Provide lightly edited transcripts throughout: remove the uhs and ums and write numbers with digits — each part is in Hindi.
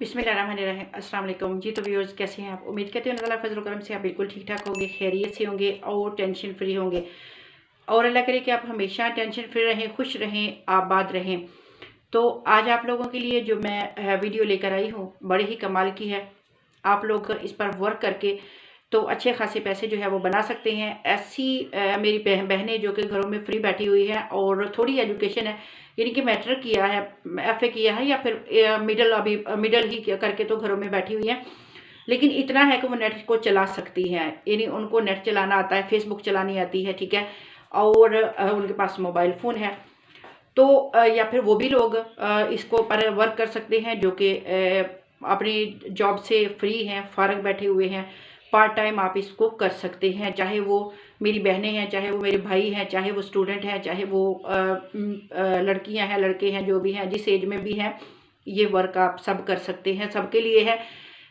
बिस्मिल्लाहिर्रहमानिर्रहीम। अस्सलाम वालेकुम जी। तो व्यूअर्स, कैसे हैं आप? उम्मीद करते हैं अल्लाह ताला फजल करम से आप बिल्कुल ठीक ठाक होंगे, खैरियत से होंगे और टेंशन फ्री होंगे। और अल्लाह करे कि आप हमेशा टेंशन फ्री रहें, खुश रहें, आबाद रहें। तो आज आप लोगों के लिए जो मैं वीडियो लेकर आई हूँ, बड़े ही कमाल की है। आप लोग इस पर वर्क करके तो अच्छे खासे पैसे जो है वो बना सकते हैं। ऐसी मेरी बहनें जो कि घरों में फ्री बैठी हुई हैं और थोड़ी एजुकेशन है, यानी कि मैट्रिक किया है, एफए किया है, या फिर मिडल ही करके तो घरों में बैठी हुई हैं। लेकिन इतना है कि वो नेट को चला सकती हैं, यानी उनको नेट चलाना आता है, फेसबुक चलानी आती है, ठीक है, और उनके पास मोबाइल फ़ोन है। तो या फिर वो भी लोग इसको पर वर्क कर सकते हैं जो कि अपनी जॉब से फ्री हैं, फ़ारग बैठे हुए हैं। पार्ट टाइम आप इसको कर सकते हैं, चाहे वो मेरी बहनें हैं, चाहे वो मेरे भाई हैं, चाहे वो स्टूडेंट हैं, चाहे वो लड़कियां हैं, लड़के हैं, जो भी हैं, जिस एज में भी हैं, ये वर्क आप सब कर सकते हैं, सबके लिए है।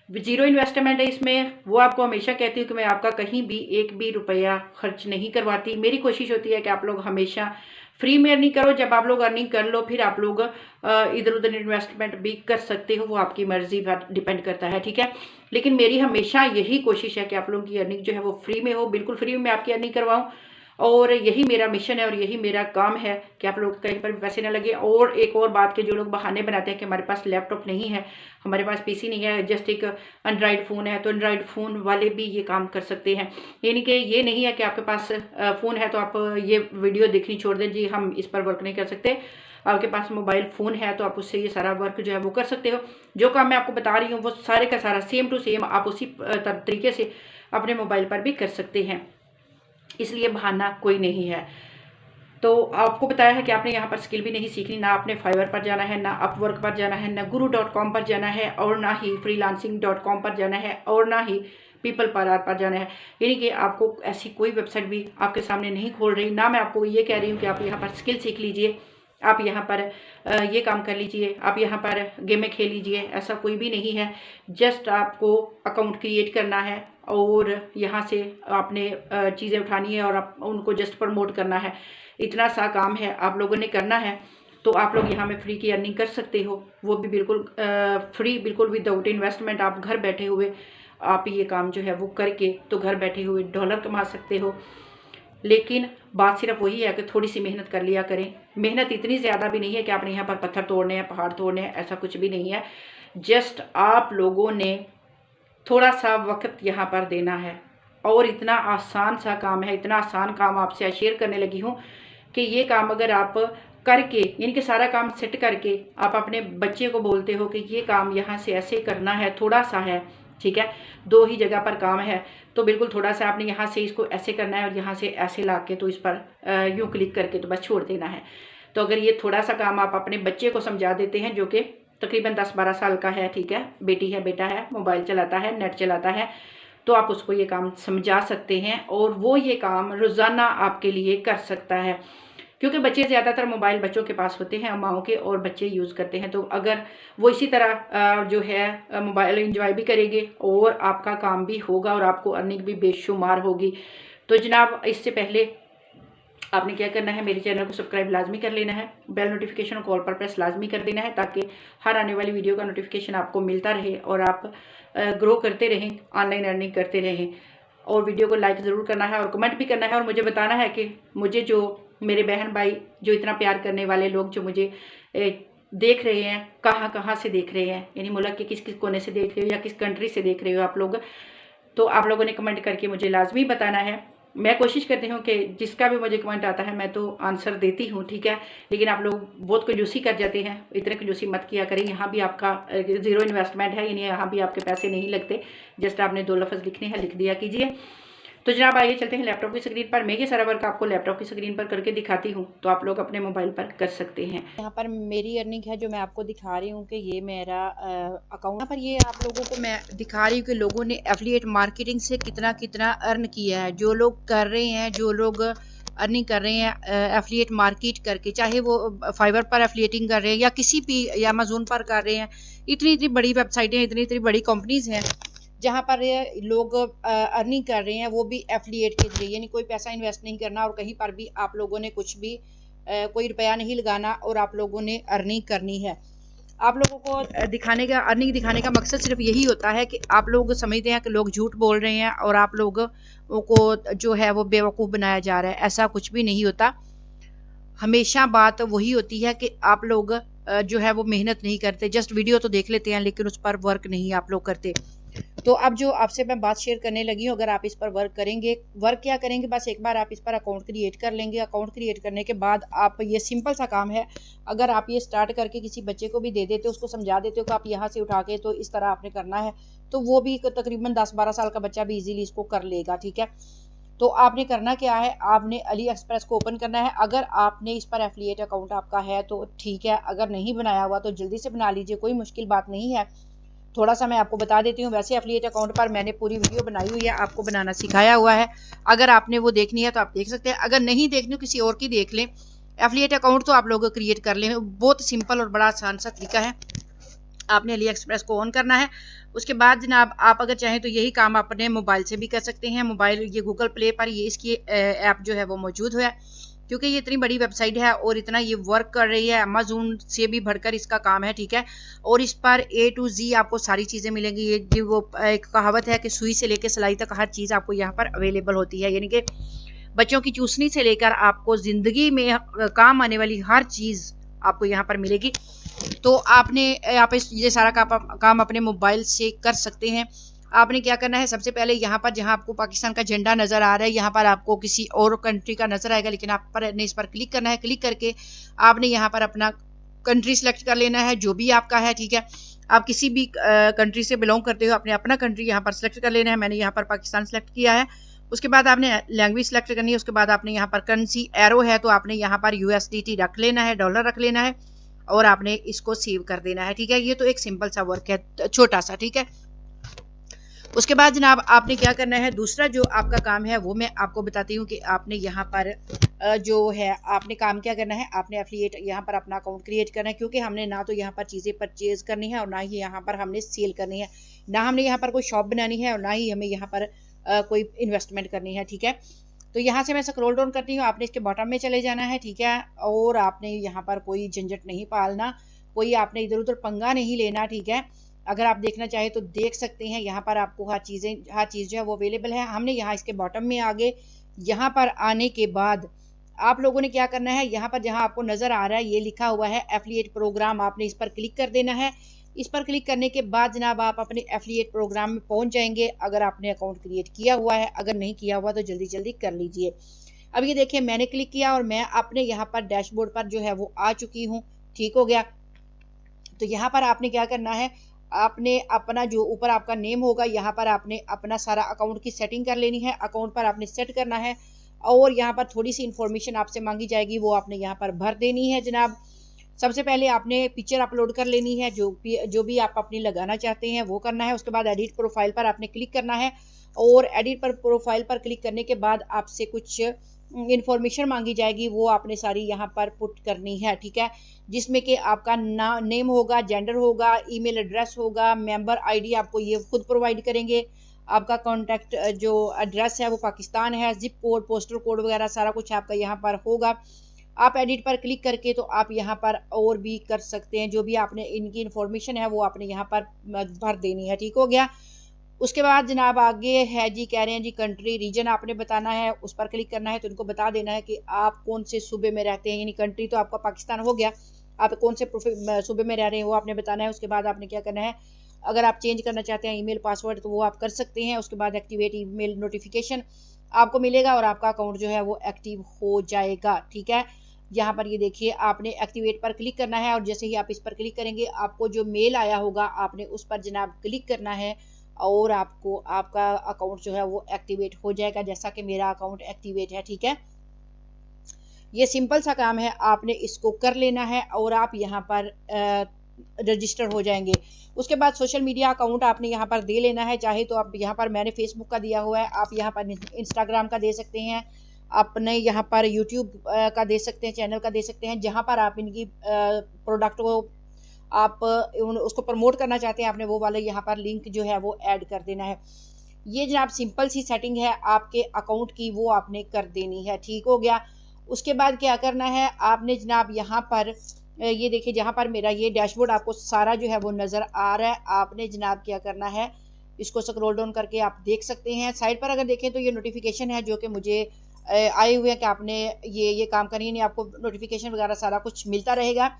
ज़ीरो इन्वेस्टमेंट है इसमें। वो आपको हमेशा कहती हूँ कि मैं आपका कहीं भी एक भी रुपया खर्च नहीं करवाती। मेरी कोशिश होती है कि आप लोग हमेशा फ्री में अर्निंग करो। जब आप लोग अर्निंग कर लो, फिर आप लोग इधर उधर इन्वेस्टमेंट भी कर सकते हो, वो आपकी मर्जी पर डिपेंड करता है, ठीक है। लेकिन मेरी हमेशा यही कोशिश है कि आप लोगों की अर्निंग जो है वो फ्री में हो, बिल्कुल फ्री में आपकी अर्निंग करवाऊँ। और यही मेरा मिशन है और यही मेरा काम है कि आप लोग कहीं पर भी पैसे ना लगे। और एक और बात के जो लोग बहाने बनाते हैं कि हमारे पास लैपटॉप नहीं है, हमारे पास पीसी नहीं है, जस्ट एक एंड्रॉयड फ़ोन है, तो एंड्रॉयड फ़ोन वाले भी ये काम कर सकते हैं। यानी कि ये नहीं है कि आपके पास फ़ोन है तो आप ये वीडियो देखनी छोड़ दें, जी हम इस पर वर्क नहीं कर सकते। आपके पास मोबाइल फ़ोन है तो आप उससे ये सारा वर्क जो है वो कर सकते हो। जो काम मैं आपको बता रही हूँ वो सारे का सारा सेम टू सेम आप उसी तरीके से अपने मोबाइल पर भी कर सकते हैं, इसलिए बहाना कोई नहीं है। तो आपको बताया है कि आपने यहाँ पर स्किल भी नहीं सीखनी, ना आपने फाइवर पर जाना है, ना अपवर्क पर जाना है, ना guru.com पर जाना है, और ना ही freelancing.com पर जाना है, और ना ही पीपल पर जाना है। यानी कि आपको ऐसी कोई वेबसाइट भी आपके सामने नहीं खोल रही। ना मैं आपको ये कह रही हूँ कि आप यहाँ पर स्किल सीख लीजिए, आप यहाँ पर ये काम कर लीजिए, आप यहाँ पर गेमें खेल लीजिए, ऐसा कोई भी नहीं है। जस्ट आपको अकाउंट क्रिएट करना है और यहाँ से आपने चीज़ें उठानी है और आप उनको जस्ट प्रमोट करना है। इतना सा काम है आप लोगों ने करना है। तो आप लोग यहाँ में फ्री की अर्निंग कर सकते हो, वो भी बिल्कुल फ्री, बिल्कुल विदाउट इन्वेस्टमेंट। आप घर बैठे हुए आप ये काम जो है वो करके तो घर बैठे हुए डॉलर कमा सकते हो। लेकिन बात सिर्फ वही है कि थोड़ी सी मेहनत कर लिया करें। मेहनत इतनी ज़्यादा भी नहीं है कि आपने यहाँ पर पत्थर तोड़ने हैं, पहाड़ तोड़ने हैं, ऐसा कुछ भी नहीं है। जस्ट आप लोगों ने थोड़ा सा वक्त यहाँ पर देना है। और इतना आसान सा काम है, इतना आसान काम आपसे शेयर करने लगी हूँ कि ये काम अगर आप करके, यानी कि सारा काम सेट करके आप अपने बच्चे को बोलते हो कि ये काम यहाँ से ऐसे करना है, थोड़ा सा है, ठीक है, दो ही जगह पर काम है, तो बिल्कुल थोड़ा सा आपने यहाँ से इसको ऐसे करना है और यहाँ से ऐसे ला के तो इस पर यूँ क्लिक करके तो बस छोड़ देना है। तो अगर ये थोड़ा सा काम आप अपने बच्चे को समझा देते हैं, जो कि तकरीबन 10-12 साल का है, ठीक है, बेटी है, बेटा है, मोबाइल चलाता है, नेट चलाता है, तो आप उसको ये काम समझा सकते हैं और वो ये काम रोज़ाना आपके लिए कर सकता है। क्योंकि बच्चे ज़्यादातर मोबाइल बच्चों के पास होते हैं, माओं के, और बच्चे यूज़ करते हैं। तो अगर वो इसी तरह जो है मोबाइल एंजॉय भी करेंगे और आपका काम भी होगा और आपको अर्निंग भी बेशुमार होगी। तो जनाब, इससे पहले आपने क्या करना है, मेरे चैनल को सब्सक्राइब लाजमी कर लेना है, बेल नोटिफिकेशन और कॉल पर प्रेस लाजमी कर देना है, ताकि हर आने वाली वीडियो का नोटिफिकेशन आपको मिलता रहे और आप ग्रो करते रहें, ऑनलाइन अर्निंग करते रहें। और वीडियो को लाइक ज़रूर करना है और कमेंट भी करना है और मुझे बताना है कि मुझे जो मेरे बहन भाई जो इतना प्यार करने वाले लोग जो मुझे देख रहे हैं, कहाँ कहाँ से देख रहे हैं, यानी मुल्क के किस किस कोने से देख रहे हो या किस कंट्री से देख रहे हो आप लोग, तो आप लोगों ने कमेंट करके मुझे लाजमी बताना है। मैं कोशिश करती हूँ कि जिसका भी मुझे कमेंट आता है मैं तो आंसर देती हूँ, ठीक है। लेकिन आप लोग बहुत कंजूसी कर जाते हैं, इतने कंजूसी मत किया करें। यहाँ भी आपका ज़ीरो इन्वेस्टमेंट है, यानी यहाँ भी आपके पैसे नहीं लगते। जस्ट आपने 2 लफ्ज़ लिखने हैं, लिख दिया कीजिए। तो जनाब, आइए चलते हैं लैपटॉप की स्क्रीन पर। मैं ये सारा वर्क आपको लैपटॉप की स्क्रीन पर करके दिखाती हूँ, तो आप लोग अपने मोबाइल पर कर सकते हैं। यहाँ पर मेरी अर्निंग है जो मैं आपको दिखा रही हूँ कि ये मेरा अकाउंट, यहाँ पर ये आप लोगों को मैं दिखा रही हूँ कि लोगों ने एफिलिएट मार्केटिंग से कितना कितना अर्न किया है। जो लोग कर रहे हैं, जो लोग अर्निंग कर रहे हैं एफिलिएट मार्केट करके, चाहे वो फाइवर पर एफिलिएटिंग कर रहे हैं या किसी भी या अमेज़न पर कर रहे हैं। इतनी इतनी बड़ी वेबसाइटें, इतनी इतनी बड़ी कंपनीज हैं जहाँ पर लोग अर्निंग कर रहे हैं, वो भी एफिलिएट के जरिए, यानी कोई पैसा इन्वेस्ट नहीं करना और कहीं पर भी आप लोगों ने कुछ भी कोई रुपया नहीं लगाना और आप लोगों ने अर्निंग करनी है। आप लोगों को दिखाने का, अर्निंग दिखाने का मकसद सिर्फ यही होता है कि आप लोग समझते हैं कि लोग झूठ बोल रहे हैं और आप लोगों को जो है वो बेवकूफ़ बनाया जा रहा है। ऐसा कुछ भी नहीं होता। हमेशा बात वही होती है कि आप लोग जो है वो मेहनत नहीं करते, जस्ट वीडियो तो देख लेते हैं लेकिन उस पर वर्क नहीं आप लोग करते। तो अब जो आपसे मैं बात शेयर करने लगी हूँ, अगर आप इस पर वर्क करेंगे, वर्क क्या करेंगे, बस एक बार आप इस पर अकाउंट क्रिएट कर लेंगे। अकाउंट क्रिएट करने के बाद आप, ये सिंपल सा काम है, अगर आप ये स्टार्ट करके किसी बच्चे को भी दे देते हो, उसको समझा देते हो कि आप यहाँ से उठा के तो इस तरह आपने करना है, तो वो भी तकरीबन 10-12 साल का बच्चा भी इजीली इसको कर लेगा। ठीक है, तो आपने करना क्या है, आपने अली एक्सप्रेस को ओपन करना है। अगर आपने इस पर एफिलिएट अकाउंट आपका है तो ठीक है, अगर नहीं बनाया हुआ तो जल्दी से बना लीजिए, कोई मुश्किल बात नहीं है। थोड़ा सा मैं आपको बता देती हूँ। वैसे एफिलिएट अकाउंट पर मैंने पूरी वीडियो बनाई हुई है, आपको बनाना सिखाया हुआ है। अगर आपने वो देखनी है तो आप देख सकते हैं, अगर नहीं देखनी किसी और की देख लें। एफिलिएट अकाउंट तो आप लोग क्रिएट कर लें, बहुत सिंपल और बड़ा आसान सा तरीका है। आपने अली एक्सप्रेस को ऑन करना है। उसके बाद जनाब आप अगर चाहें तो यही काम अपने मोबाइल से भी कर सकते हैं। मोबाइल, ये गूगल प्ले पर ये इसकी ऐप जो है वो मौजूद है, क्योंकि ये इतनी बड़ी वेबसाइट है और इतना ये वर्क कर रही है, अमेज़न से भी बढ़कर इसका काम है। ठीक है, और इस पर A to Z आपको सारी चीज़ें मिलेंगी। ये वो एक कहावत है कि सुई से लेकर सिलाई तक हर चीज़ आपको यहाँ पर अवेलेबल होती है, यानी कि बच्चों की चूसनी से लेकर आपको ज़िंदगी में काम आने वाली हर चीज़ आपको यहाँ पर मिलेगी। तो आपने आप ये सारा काम अपने मोबाइल से कर सकते हैं। आपने क्या करना है, सबसे पहले यहाँ पर जहाँ आपको पाकिस्तान का झंडा नज़र आ रहा है, यहाँ पर आपको किसी और कंट्री का नज़र आएगा, लेकिन आप पर ने इस पर क्लिक करना है। क्लिक करके आपने यहाँ पर अपना कंट्री सेलेक्ट कर लेना है, जो भी आपका है। ठीक है, आप किसी भी कंट्री से बिलोंग करते हो, अपने अपना कंट्री यहाँ पर सेलेक्ट कर लेना है। मैंने यहाँ पर पाकिस्तान सेलेक्ट किया है। उसके बाद आपने लैंग्वेज सेलेक्ट करनी है। उसके बाद आपने यहाँ पर करेंसी एरो है, तो आपने यहाँ पर USDT रख लेना है, डॉलर रख लेना है और आपने इसको सेव कर देना है। ठीक है, ये तो एक सिंपल सा वर्क है, छोटा सा। ठीक है, उसके बाद जनाब आपने क्या करना है, दूसरा जो आपका काम है वो मैं आपको बताती हूँ कि आपने यहाँ पर जो है आपने काम क्या करना है, आपने एफिलिएट यहाँ पर अपना अकाउंट क्रिएट करना है, क्योंकि हमने ना तो यहाँ पर चीज़ें परचेज करनी है और ना ही यहाँ पर हमने सेल करनी है, ना हमने यहाँ पर कोई शॉप बनानी है और ना ही हमें यहाँ पर कोई इन्वेस्टमेंट करनी है। ठीक है, तो यहाँ से मैं स्क्रॉल डाउन करती हूँ, आपने इसके बॉटम में चले जाना है। ठीक है, और आपने यहाँ पर कोई झंझट नहीं पालना, कोई आपने इधर उधर पंगा नहीं लेना। ठीक है, अगर आप देखना चाहे तो देख सकते हैं, यहाँ पर आपको हर चीज़ जो है वो अवेलेबल है। हमने यहाँ इसके बॉटम में आगे, यहाँ पर आने के बाद आप लोगों ने क्या करना है, यहाँ पर जहाँ आपको नज़र आ रहा है ये लिखा हुआ है एफिलिएट प्रोग्राम, आपने इस पर क्लिक कर देना है। इस पर क्लिक करने के बाद जनाब आप अपने एफिलिएट प्रोग्राम में पहुंच जाएंगे, अगर आपने अकाउंट क्रिएट किया हुआ है। अगर नहीं किया हुआ तो जल्दी जल्दी कर लीजिए। अब ये देखिए, मैंने क्लिक किया और मैं अपने यहाँ पर डैशबोर्ड पर जो है वो आ चुकी हूँ। ठीक हो गया, तो यहाँ पर आपने क्या करना है, आपने अपना जो ऊपर आपका नेम होगा, यहाँ पर आपने अपना सारा अकाउंट की सेटिंग कर लेनी है। अकाउंट पर आपने सेट करना है और यहाँ पर थोड़ी सी इंफॉर्मेशन आपसे मांगी जाएगी, वो आपने यहाँ पर भर देनी है जनाब। सबसे पहले आपने पिक्चर अपलोड कर लेनी है, जो भी आप अपनी लगाना चाहते हैं वो करना है। उसके बाद एडिट प्रोफाइल पर आपने क्लिक करना है और एडिट पर प्रोफाइल पर क्लिक करने के बाद आपसे कुछ इंफॉर्मेशन मांगी जाएगी, वो आपने सारी यहाँ पर पुट करनी है। ठीक है, जिसमें कि आपका नेम होगा, जेंडर होगा, ईमेल एड्रेस होगा, मेंबर आईडी आपको ये खुद प्रोवाइड करेंगे। आपका कॉन्टैक्ट जो एड्रेस है वो पाकिस्तान है, जिप कोड, पोस्टल कोड वगैरह सारा कुछ आपका यहाँ पर होगा। आप एडिट पर क्लिक करके तो आप यहाँ पर और भी कर सकते हैं, जो भी आपने इनकी इन्फॉर्मेशन है वो आपने यहाँ पर भर देनी है। ठीक हो गया, उसके बाद जनाब आगे है जी, कह रहे हैं जी कंट्री रीजन आपने बताना है, उस पर क्लिक करना है। तो इनको बता देना है कि आप कौन से सूबे में रहते हैं, यानी कंट्री तो आपका पाकिस्तान हो गया, आप कौन से सूबे में रह रहे हैं वो आपने बताना है। उसके बाद आपने क्या करना है, अगर आप चेंज करना चाहते हैं ईमेल पासवर्ड तो वो आप कर सकते हैं। उसके बाद एक्टिवेट ईमेल नोटिफिकेशन आपको मिलेगा और आपका अकाउंट जो है वो एक्टिव हो जाएगा। ठीक है, यहाँ पर ये देखिए आपने एक्टिवेट पर क्लिक करना है और जैसे ही आप इस पर क्लिक करेंगे आपको जो मेल आया होगा आपने उस पर जनाब क्लिक करना है और आपको आपका अकाउंट जो है वो एक्टिवेट हो जाएगा, जैसा कि मेरा अकाउंट एक्टिवेट है। ठीक है, ये सिंपल सा काम है, आपने इसको कर लेना है और आप यहाँ पर रजिस्टर हो जाएंगे। उसके बाद सोशल मीडिया अकाउंट आपने यहाँ पर दे लेना है, चाहे तो आप यहाँ पर, मैंने फेसबुक का दिया हुआ है, आप यहाँ पर इंस्टाग्राम का दे सकते हैं, अपने यहाँ पर यूट्यूब का दे सकते हैं, चैनल का दे सकते हैं, जहाँ पर आप इनकी प्रोडक्ट को आप उसको प्रमोट करना चाहते हैं, आपने वो वाले यहाँ पर लिंक जो है वो ऐड कर देना है। ये जनाब सिंपल सी सेटिंग है आपके अकाउंट की, वो आपने कर देनी है। ठीक हो गया, उसके बाद क्या करना है, आपने जनाब यहाँ पर ये देखिए जहाँ पर मेरा ये डैशबोर्ड आपको सारा जो है वो नज़र आ रहा है। आपने जनाब क्या करना है, इसको स्क्रॉल डाउन करके आप देख सकते हैं। साइड पर अगर देखें तो ये नोटिफिकेशन है जो कि मुझे आए हुए हैं कि आपने ये काम करनी है, आपको नोटिफिकेशन वगैरह सारा कुछ मिलता रहेगा।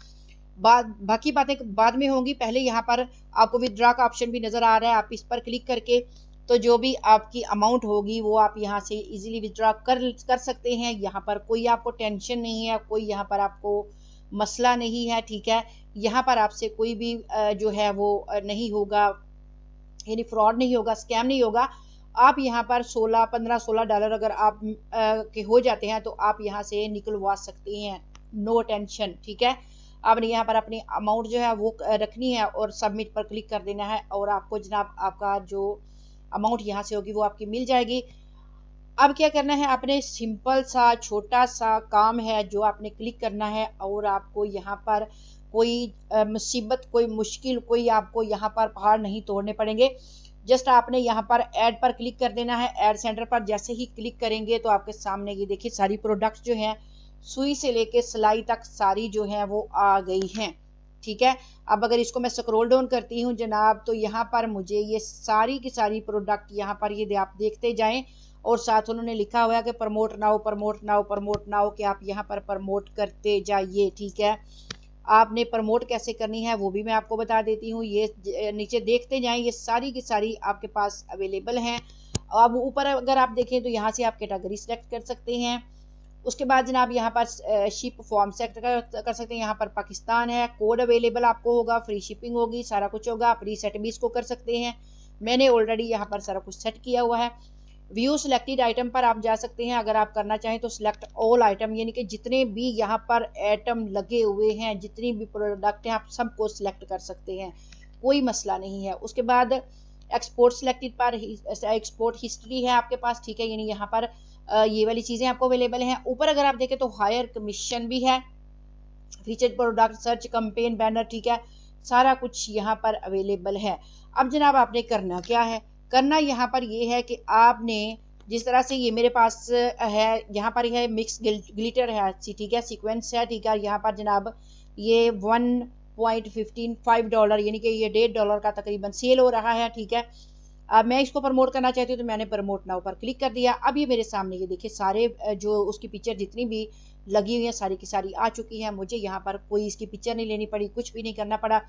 बाकी बातें बाद में होंगी। पहले यहाँ पर आपको विदड्रॉ का ऑप्शन भी नज़र आ रहा है, आप इस पर क्लिक करके तो जो भी आपकी अमाउंट होगी वो आप यहाँ से इजीली विदड्रॉ कर सकते हैं। यहाँ पर कोई आपको टेंशन नहीं है, कोई यहाँ पर आपको मसला नहीं है, ठीक है। यहाँ पर आपसे कोई भी जो है वो नहीं होगा, यानी फ्रॉड नहीं होगा, स्कैम नहीं होगा। आप यहाँ पर 15-16 डॉलर अगर आप के हो जाते हैं तो आप यहाँ से निकलवा सकते हैं, नो टेंशन, ठीक है। आपने यहाँ पर अपनी अमाउंट जो है वो रखनी है और सबमिट पर क्लिक कर देना है और आपको जनाब आपका जो अमाउंट यहाँ से होगी वो आपकी मिल जाएगी। अब क्या करना है, आपने सिंपल सा छोटा सा काम है जो आपने क्लिक करना है और आपको यहाँ पर कोई मुसीबत, कोई मुश्किल, कोई आपको यहाँ पर पहाड़ नहीं तोड़ने पड़ेंगे। जस्ट आपने यहाँ पर ऐड पर क्लिक कर देना है। ऐड सेंटर पर जैसे ही क्लिक करेंगे तो आपके सामने ये देखिए सारी प्रोडक्ट्स जो हैं सुई से लेके सिलाई तक सारी जो है वो आ गई हैं, ठीक है। अब अगर इसको मैं स्क्रॉल डाउन करती हूँ जनाब तो यहाँ पर मुझे ये सारी की सारी प्रोडक्ट यहाँ पर ये आप देखते जाएं और साथ उन्होंने लिखा हुआ है कि promote now, promote now, promote now, कि आप यहाँ पर प्रमोट करते जाइए, ठीक है। आपने प्रमोट कैसे करनी है वो भी मैं आपको बता देती हूँ। ये नीचे देखते जाएं, ये सारी की सारी आपके पास अवेलेबल हैं। अब ऊपर अगर आप देखें तो यहाँ से आप कैटेगरी सेलेक्ट कर सकते हैं। उसके बाद जनाब यहाँ पर शिप फॉर्म सेलेक्ट कर सकते हैं। यहाँ पर पाकिस्तान है, कोड अवेलेबल आपको होगा, फ्री शिपिंग होगी, सारा कुछ होगा। आप रीसेट भी इसको कर सकते हैं, मैंने ऑलरेडी यहाँ पर सारा कुछ सेट किया हुआ है। व्यू सिलेक्टेड आइटम पर आप जा सकते हैं अगर आप करना चाहें तो। सिलेक्ट ऑल आइटम, यानी कि जितने भी यहाँ पर आइटम लगे हुए हैं, जितनी भी प्रोडक्ट हैं, आप सबको सिलेक्ट कर सकते हैं, कोई मसला नहीं है। उसके बाद एक्सपोर्ट सिलेक्टेड पर एक्सपोर्ट हिस्ट्री है आपके पास, ठीक है, यानी यहाँ पर ये वाली चीज़ें आपको अवेलेबल हैं। ऊपर अगर आप देखें तो हायर कमीशन भी है, featured product, search, campaign, banner, ठीक है, सारा कुछ यहाँ पर अवेलेबल है। अब जनाब आपने करना क्या है, करना यहाँ पर ये है कि आपने जिस तरह से ये मेरे पास है, यहाँ पर है मिक्स ग्लिटर है, ठीक है, सीक्वेंस है, ठीक है। यहाँ पर जनाब ये 1.15 डॉलर यानी कि ये $1.5 का तकरीबन सेल हो रहा है, ठीक है। अब मैं इसको प्रमोट करना चाहती हूँ तो मैंने प्रमोट नाउ पर क्लिक कर दिया। अब ये मेरे सामने ये देखिए सारे जो उसकी पिक्चर जितनी भी लगी हुई है सारी की सारी आ चुकी है। मुझे यहाँ पर कोई इसकी पिक्चर नहीं लेनी पड़ी, कुछ भी नहीं करना पड़ा।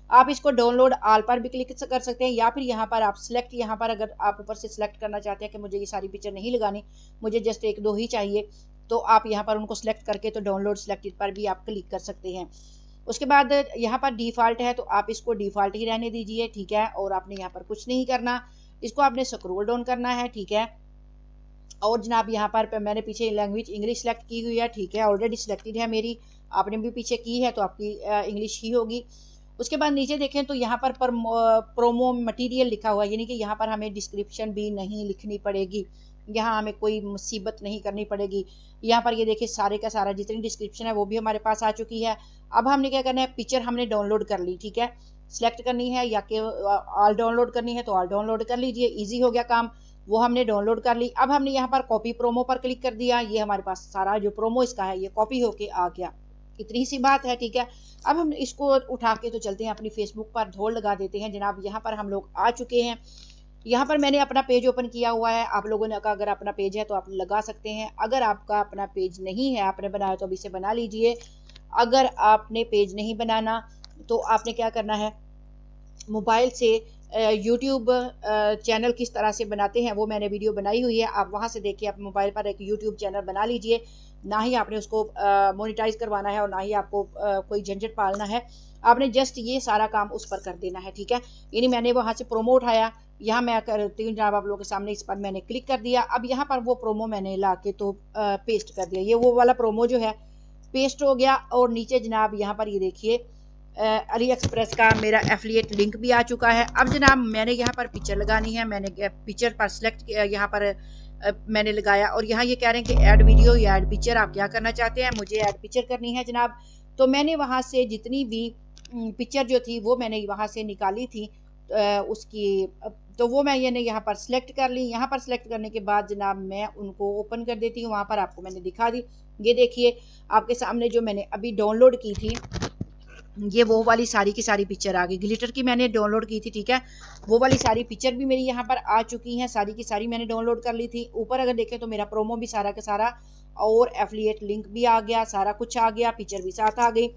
आप इसको डाउनलोड आल पर भी क्लिक कर सकते हैं या फिर यहाँ पर आप सिलेक्ट, यहाँ पर अगर आप ऊपर से सिलेक्ट करना चाहते हैं कि मुझे ये सारी पिक्चर नहीं लगानी, मुझे जस्ट 1-2 ही चाहिए, तो आप यहाँ पर उनको सिलेक्ट करके तो डाउनलोड सिलेक्टेड पर भी आप क्लिक कर सकते हैं। उसके बाद यहाँ पर डिफ़ॉल्ट है तो आप इसको डिफ़ॉल्ट ही रहने दीजिए, ठीक है। और आपने यहाँ पर कुछ नहीं करना, इसको आपने स्क्रॉल डाउन करना है, ठीक है। और जनाब यहाँ पर मैंने पीछे लैंग्वेज इंग्लिश सेलेक्ट की हुई है, ठीक है, ऑलरेडी सिलेक्टेड है मेरी, आपने भी पीछे की है तो आपकी इंग्लिश ही होगी। उसके बाद नीचे देखें तो यहाँ पर प्रोमो मटेरियल लिखा हुआ है, यानी कि यहाँ पर हमें डिस्क्रिप्शन भी नहीं लिखनी पड़ेगी, यहाँ हमें कोई मुसीबत नहीं करनी पड़ेगी। यहाँ पर ये देखिए सारे का सारा जितनी डिस्क्रिप्शन है वो भी हमारे पास आ चुकी है। अब हमने क्या करना है, पिक्चर हमने डाउनलोड कर ली, ठीक है, सिलेक्ट करनी है या कि ऑल डाउनलोड करनी है तो ऑल डाउनलोड कर लीजिए, ईजी हो गया काम, वो हमने डाउनलोड कर ली। अब हमने यहाँ पर कॉपी प्रोमो पर क्लिक कर दिया, ये हमारे पास सारा जो प्रोमो इसका है ये कॉपी होके आ गया, इतनी सी बात है, ठीक है। अब हम इसको उठा के तो चलते हैं अपनी फेसबुक पर, धोल लगा देते हैं जनाब। यहाँ पर हम लोग आ चुके हैं, यहाँ पर मैंने अपना पेज ओपन किया हुआ है। आप लोगों ने अगर अपना पेज है तो आप लगा सकते हैं, अगर आपका अपना पेज नहीं है, आपने बनाया तो अभी से बना लीजिए। अगर आपने पेज नहीं बनाना तो आपने क्या करना है, मोबाइल से यूट्यूब चैनल किस तरह से बनाते हैं वो मैंने वीडियो बनाई हुई है, आप वहाँ से देखिए, आप मोबाइल पर एक यूट्यूब चैनल बना लीजिए। ना ही आपने उसको मोनेटाइज करवाना है और ना ही आपको कोई झंझट पालना है, आपने जस्ट ये सारा काम उस पर कर देना है, ठीक है। यानी मैंने वहाँ से प्रोमो उठाया, यहाँ मैं करती हूँ जनाब आप लोगों के सामने, इस पर मैंने क्लिक कर दिया। अब यहाँ पर वो प्रोमो मैंने ला के तो पेस्ट कर दिया, ये वो वाला प्रोमो जो है पेस्ट हो गया। और नीचे जनाब यहाँ पर ये देखिए अली एक्सप्रेस का मेरा एफिलिएट लिंक भी आ चुका है। अब जनाब मैंने यहाँ पर पिक्चर लगानी है, मैंने पिक्चर पर सिलेक्ट यहाँ पर मैंने लगाया और यहाँ ये कह रहे हैं कि ऐड वीडियो या ऐड पिक्चर, आप क्या करना चाहते हैं, मुझे ऐड पिक्चर करनी है जनाब। तो मैंने वहाँ से जितनी भी पिक्चर जो थी वो मैंने वहाँ से निकाली थी उसकी, तो वो मैंने यहाँ पर सिलेक्ट कर ली। यहाँ पर सिलेक्ट करने के बाद जनाब मैं उनको ओपन कर देती हूँ, वहाँ पर आपको मैंने दिखा दी। ये देखिए आपके सामने जो मैंने अभी डाउनलोड की थी ये वो वाली सारी की सारी पिक्चर आ गई, ग्लिटर की मैंने डाउनलोड की थी, ठीक है। वो वाली सारी पिक्चर भी मेरी यहाँ पर आ चुकी हैं, सारी की सारी मैंने डाउनलोड कर ली थी। ऊपर अगर देखें तो मेरा प्रोमो भी सारा का सारा और एफिलिएट लिंक भी आ गया, सारा कुछ आ गया, पिक्चर भी साथ आ गई।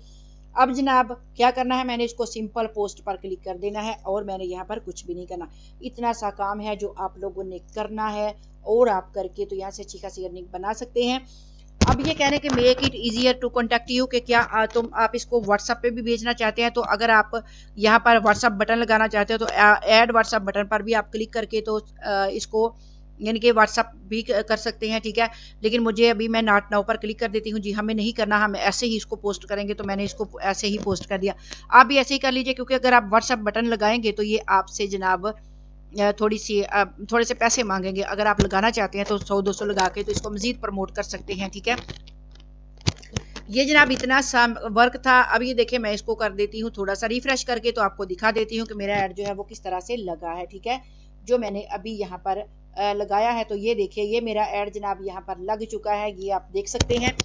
अब जनाब क्या करना है, मैंने इसको सिंपल पोस्ट पर क्लिक कर देना है और मैंने यहाँ पर कुछ भी नहीं करना। इतना सा काम है जो आप लोगों ने करना है और आप करके तो यहाँ से अच्छी खासी अर्निंग बना सकते हैं। अब ये कह रहे हैं कि make it easier to contact you, कि क्या तुम आप इसको व्हाट्सएप पे भी भेजना चाहते हैं। तो अगर आप यहाँ पर व्हाट्सएप बटन लगाना चाहते हो तो ऐड व्हाट्सएप बटन पर भी आप क्लिक करके तो इसको यानी कि व्हाट्सएप भी कर सकते हैं, ठीक है। लेकिन मुझे अभी मैं नॉट नाउ पर क्लिक कर देती हूँ जी, हमें नहीं करना, हम ऐसे ही इसको पोस्ट करेंगे, तो मैंने इसको ऐसे ही पोस्ट कर दिया। आप भी ऐसे ही कर लीजिए, क्योंकि अगर आप व्हाट्सएप बटन लगाएंगे तो ये आपसे जनाब थोड़ी सी थोड़े से पैसे मांगेंगे। अगर आप लगाना चाहते हैं तो 100-200 लगा के तो इसको मजीद प्रमोट कर सकते हैं, ठीक है। ये जनाब इतना सा वर्क था। अब ये देखें, मैं इसको कर देती हूँ थोड़ा सा रिफ्रेश करके, तो आपको दिखा देती हूँ कि मेरा ऐड जो है वो किस तरह से लगा है, ठीक है। जो मैंने अभी यहाँ पर लगाया है, तो ये देखिए, ये मेरा ऐड जनाब यहाँ पर लग चुका है, ये आप देख सकते हैं।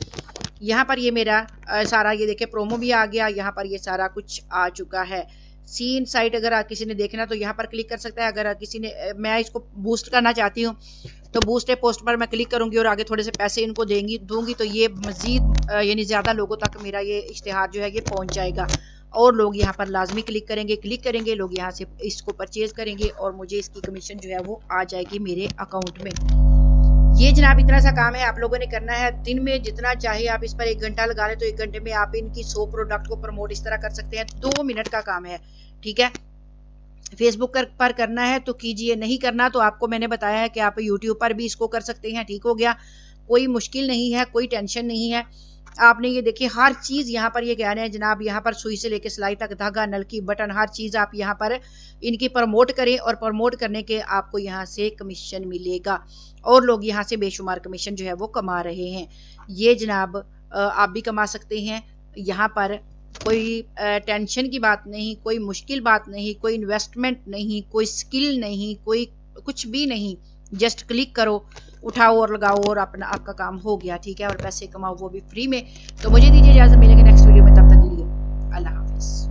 यहाँ पर ये मेरा सारा ये देखिए प्रोमो भी आ गया, यहाँ पर ये सारा कुछ आ चुका है। सीन साइट अगर किसी ने देखना तो यहाँ पर क्लिक कर सकता है। अगर किसी ने मैं इसको बूस्ट करना चाहती हूँ तो बूस्ट ए पोस्ट पर मैं क्लिक करूंगी और आगे थोड़े से पैसे इनको दूंगी, तो ये मजीद यानी ज़्यादा लोगों तक मेरा ये इश्तिहार जो है ये पहुंच जाएगा और लोग यहाँ पर लाजमी क्लिक करेंगे, लोग यहाँ से इसको परचेज करेंगे और मुझे इसकी कमीशन जो है वो आ जाएगी मेरे अकाउंट में। ये जनाब इतना सा काम है, आप लोगों ने करना है। दिन में जितना चाहे आप इस पर 1 घंटा लगा लें तो 1 घंटे में आप इनकी 100 प्रोडक्ट को प्रमोट इस तरह कर सकते हैं। 2 मिनट का काम है, ठीक है। फेसबुक पर करना है तो कीजिए, नहीं करना तो आपको मैंने बताया है कि आप यूट्यूब पर भी इसको कर सकते हैं, ठीक हो गया। कोई मुश्किल नहीं है, कोई टेंशन नहीं है। आपने ये देखिए हर चीज़ यहाँ पर ये कह रहे हैं जनाब, यहाँ पर सुई से लेके सिलाई तक, धागा, नलकी, बटन, हर चीज़ आप यहाँ पर इनकी प्रमोट करें और प्रमोट करने के आपको यहाँ से कमीशन मिलेगा और लोग यहाँ से बेशुमार कमीशन जो है वो कमा रहे हैं। ये जनाब आप भी कमा सकते हैं। यहाँ पर कोई टेंशन की बात नहीं, कोई मुश्किल बात नहीं, कोई इन्वेस्टमेंट नहीं, कोई स्किल नहीं, कोई कुछ भी नहीं। जस्ट क्लिक करो, उठाओ और लगाओ और अपना आपका काम हो गया, ठीक है। और पैसे कमाओ वो भी फ्री में। तो मुझे दीजिए इजाज़त, मिलेंगे नेक्स्ट वीडियो में, तब तक के लिए अल्लाह हाफिज़।